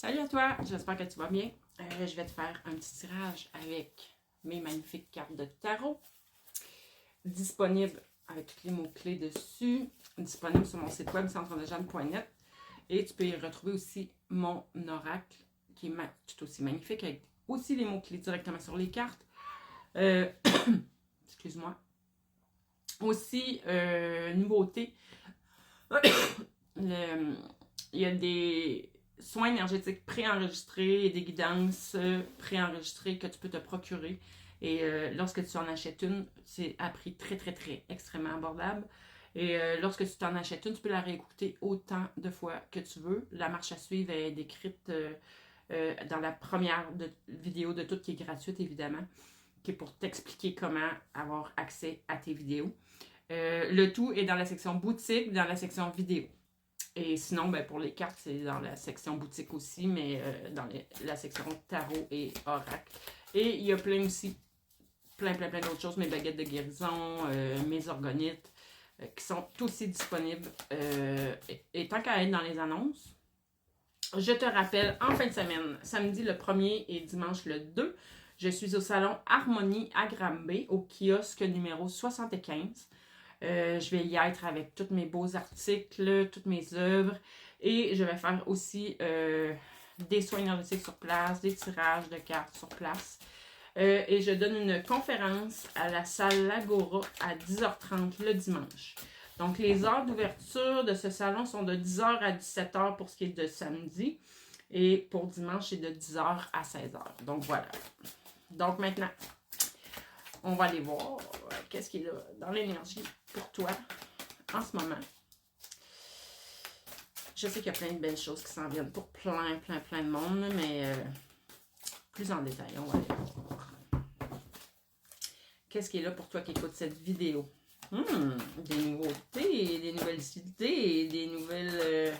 Salut à toi, j'espère que tu vas bien. Je vais te faire un petit tirage avec mes magnifiques cartes de tarot. Disponible avec tous les mots-clés dessus. Disponible sur mon site web centredejeunes.net. Et tu peux y retrouver aussi mon oracle qui est tout aussi magnifique avec aussi les mots-clés directement sur les cartes. Excuse-moi. Aussi, nouveauté. Il y a des soins énergétiques préenregistrés et des guidances préenregistrées que tu peux te procurer. Et lorsque tu en achètes une, c'est à prix très, très, très extrêmement abordable. Et lorsque tu t'en achètes une, tu peux la réécouter autant de fois que tu veux. La marche à suivre est décrite dans la première vidéo de toutes qui est gratuite, évidemment, qui est pour t'expliquer comment avoir accès à tes vidéos. Le tout est dans la section boutique, dans la section vidéo. Et sinon, ben, pour les cartes, c'est dans la section boutique aussi, mais dans la section tarot et oracle. Et il y a plein aussi, plein d'autres choses, mes baguettes de guérison, mes orgonites, qui sont aussi disponibles. Et tant qu'à être dans les annonces, je te rappelle, en fin de semaine, samedi le 1er et dimanche le 2, je suis au salon Harmonie à Granby, au kiosque numéro 75. Je vais y être avec tous mes beaux articles, toutes mes œuvres. Et je vais faire aussi des soins énergétiques sur place, des tirages de cartes sur place. Et je donne une conférence à la salle L'Agora à 10h30 le dimanche. Donc, les heures d'ouverture de ce salon sont de 10h à 17h pour ce qui est de samedi. Et pour dimanche, c'est de 10h à 16h. Donc, voilà. Donc, maintenant, on va aller voir qu'est-ce qui est là dans l'énergie pour toi en ce moment. Je sais qu'il y a plein de belles choses qui s'en viennent pour plein de monde, mais plus en détail, on va aller voir. Qu'est-ce qui est là pour toi qui écoute cette vidéo? Des nouveautés, des nouvelles idées, des nouvelles...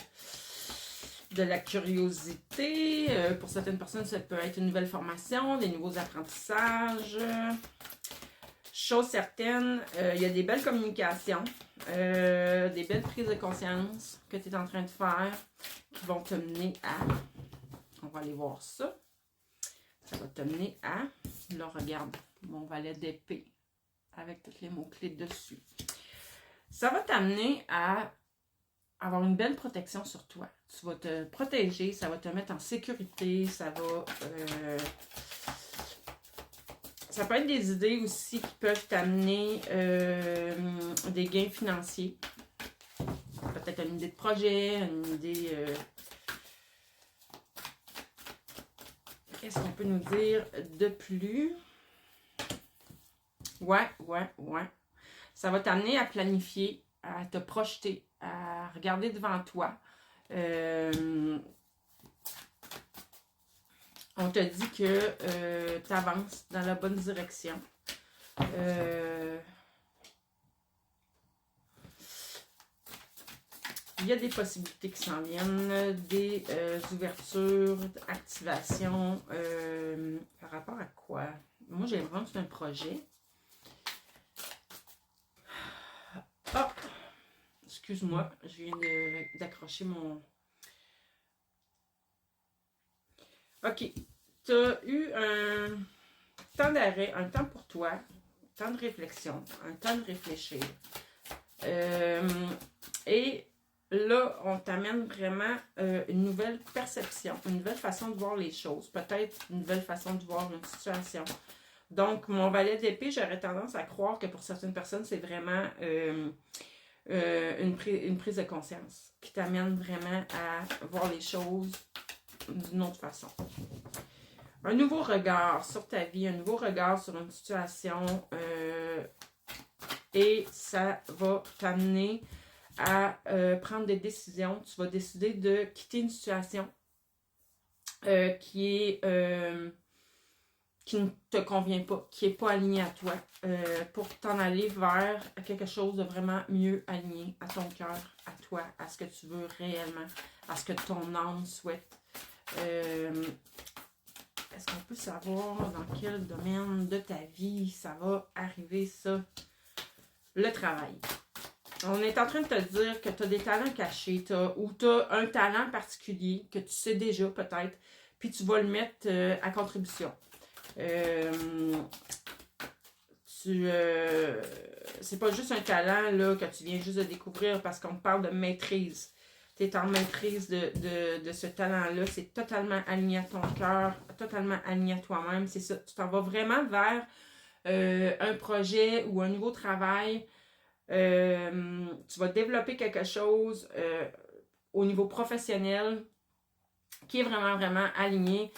de la curiosité. Pour certaines personnes, ça peut être une nouvelle formation, des nouveaux apprentissages. Chose certaine, il y a des belles communications, des belles prises de conscience que tu es en train de faire qui vont te mener à... On va aller voir ça. Ça va te mener à... Là, regarde mon valet d'épée avec tous les mots-clés dessus. Ça va t'amener à avoir une belle protection sur toi. Tu vas te protéger, ça va te mettre en sécurité, ça va... ça peut être des idées aussi qui peuvent t'amener des gains financiers. Peut-être une idée de projet, une idée... Qu'est-ce qu'on peut nous dire de plus? Ouais. Ça va t'amener à planifier, à te projeter, à regarder devant toi. On te dit que tu avances dans la bonne direction. Il y a des possibilités qui s'en viennent, des ouvertures, activations. Par rapport à quoi? Moi, j'ai l'impression que c'est un projet. Oh! Excuse-moi, je viens d'accrocher mon... OK. Tu as eu un temps d'arrêt, un temps pour toi, un temps de réflexion, un temps de réfléchir. Et là, on t'amène vraiment une nouvelle perception, une nouvelle façon de voir les choses, peut-être une nouvelle façon de voir une situation. Donc, mon valet d'épée, j'aurais tendance à croire que pour certaines personnes, c'est vraiment une prise de conscience qui t'amène vraiment à voir les choses d'une autre façon. Un nouveau regard sur ta vie, un nouveau regard sur une situation et ça va t'amener à prendre des décisions. Tu vas décider de quitter une situation qui ne te convient pas, qui n'est pas alignée à toi, pour t'en aller vers quelque chose de vraiment mieux aligné à ton cœur, à toi, à ce que tu veux réellement, à ce que ton âme souhaite. Est-ce qu'on peut savoir dans quel domaine de ta vie ça va arriver, ça? Le travail. On est en train de te dire que tu as des talents cachés, ou tu as un talent particulier que tu sais déjà peut-être, puis tu vas le mettre à contribution. C'est pas juste un talent là, que tu viens juste de découvrir parce qu'on parle de maîtrise. Tu es en maîtrise de ce talent-là. C'est totalement aligné à ton cœur, totalement aligné à toi-même. C'est ça. Tu t'en vas vraiment vers un projet ou un nouveau travail. Tu vas développer quelque chose au niveau professionnel qui est vraiment, vraiment aligné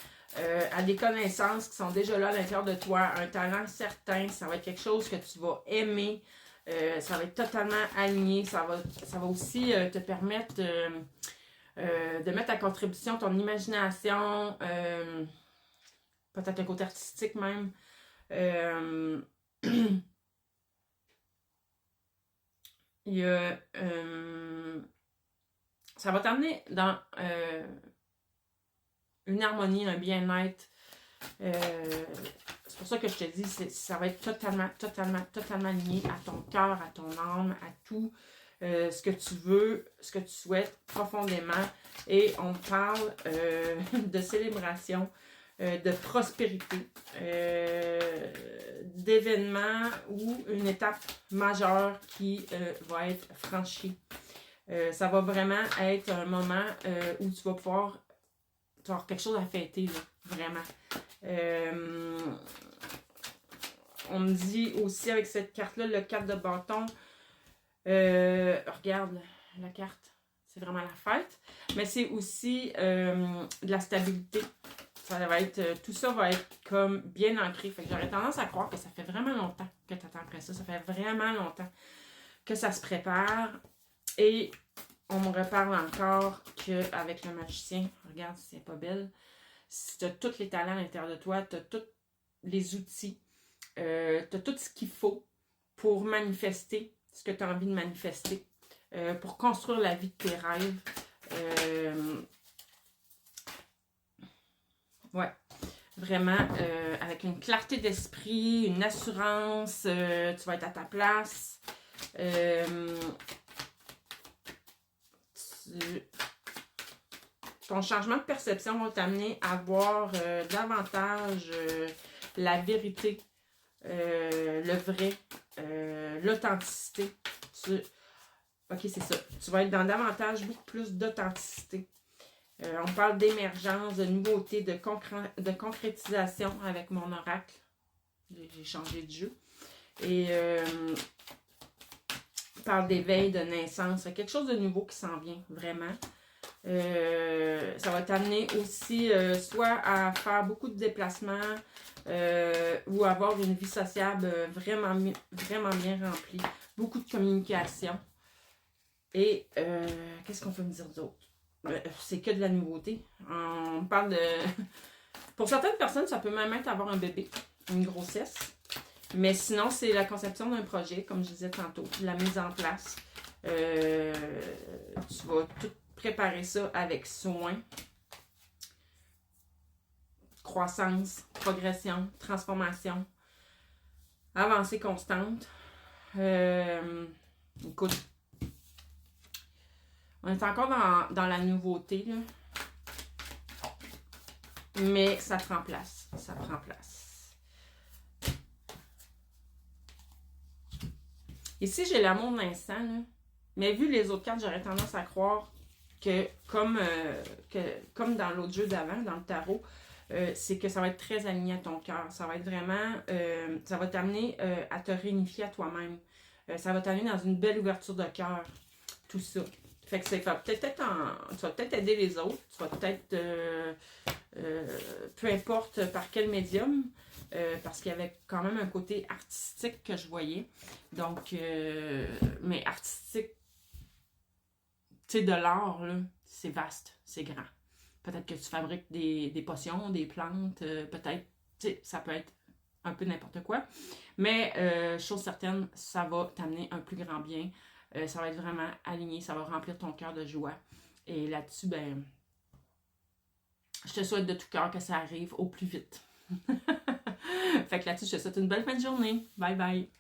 à des connaissances qui sont déjà là à l'intérieur de toi, un talent certain, ça va être quelque chose que tu vas aimer, ça va être totalement aligné, ça va aussi te permettre de mettre à contribution ton imagination, peut-être un côté artistique même. Il y a, ça va t'amener dans une harmonie, un bien-être. C'est pour ça que je te dis, ça va être totalement, totalement, totalement lié à ton cœur, à ton âme, à tout ce que tu veux, ce que tu souhaites profondément. Et on parle de célébration, de prospérité, d'événements ou une étape majeure qui va être franchie. Ça va vraiment être un moment où tu vas pouvoir avoir quelque chose à fêter, là, vraiment. On me dit aussi avec cette carte-là, le 4 de bâton, regarde la carte, c'est vraiment la fête, mais c'est aussi de la stabilité. Ça va être, tout ça va être comme bien ancré. Fait que j'aurais tendance à croire que ça fait vraiment longtemps que tu attends après ça. Ça fait vraiment longtemps que ça se prépare. Et on me reparle encore qu'avec le magicien, regarde si c'est pas belle, si tu as tous les talents à l'intérieur de toi, tu as tous les outils, tu as tout ce qu'il faut pour manifester ce que tu as envie de manifester, pour construire la vie de tes rêves. Ouais, vraiment, avec une clarté d'esprit, une assurance, tu vas être à ta place. Ton changement de perception va t'amener à voir davantage la vérité, le vrai, l'authenticité. Ok, c'est ça. Tu vas être dans davantage, beaucoup plus d'authenticité. On parle d'émergence, de nouveauté, de concrétisation avec mon oracle. J'ai changé de jeu. Et on parle d'éveil, de naissance. Quelque chose de nouveau qui s'en vient, vraiment. Ça va t'amener aussi soit à faire beaucoup de déplacements ou avoir une vie sociable vraiment, vraiment bien remplie. Beaucoup de communication. Et qu'est-ce qu'on peut me dire d'autre? C'est que de la nouveauté. On parle de... Pour certaines personnes, ça peut même être avoir un bébé, une grossesse. Mais sinon, c'est la conception d'un projet, comme je disais tantôt, la mise en place. Tu vas tout préparer ça avec soin. Croissance, progression, transformation, avancée constante. Écoute, on est encore dans la nouveauté, là. Mais ça prend place. Ça prend place. Ici, j'ai l'amour de l'instant, là. Mais vu les autres cartes, j'aurais tendance à croire que, comme dans l'autre jeu d'avant, dans le tarot, c'est que ça va être très aligné à ton cœur. Ça va être vraiment... ça va t'amener à te réunifier à toi-même. Ça va t'amener dans une belle ouverture de cœur. Tout ça. Fait que tu vas peut-être aider les autres. Tu vas peut-être... peu importe par quel médium, parce qu'il y avait quand même un côté artistique que je voyais. Donc, mais artistique, tu sais, de l'art, là, c'est vaste, c'est grand. Peut-être que tu fabriques des potions, des plantes, peut-être, tu sais, ça peut être un peu n'importe quoi. Mais, chose certaine, ça va t'amener un plus grand bien. Ça va être vraiment aligné, ça va remplir ton cœur de joie. Et là-dessus, ben, je te souhaite de tout cœur que ça arrive au plus vite. Fait que là-dessus, je te souhaite une belle fin de journée. Bye bye!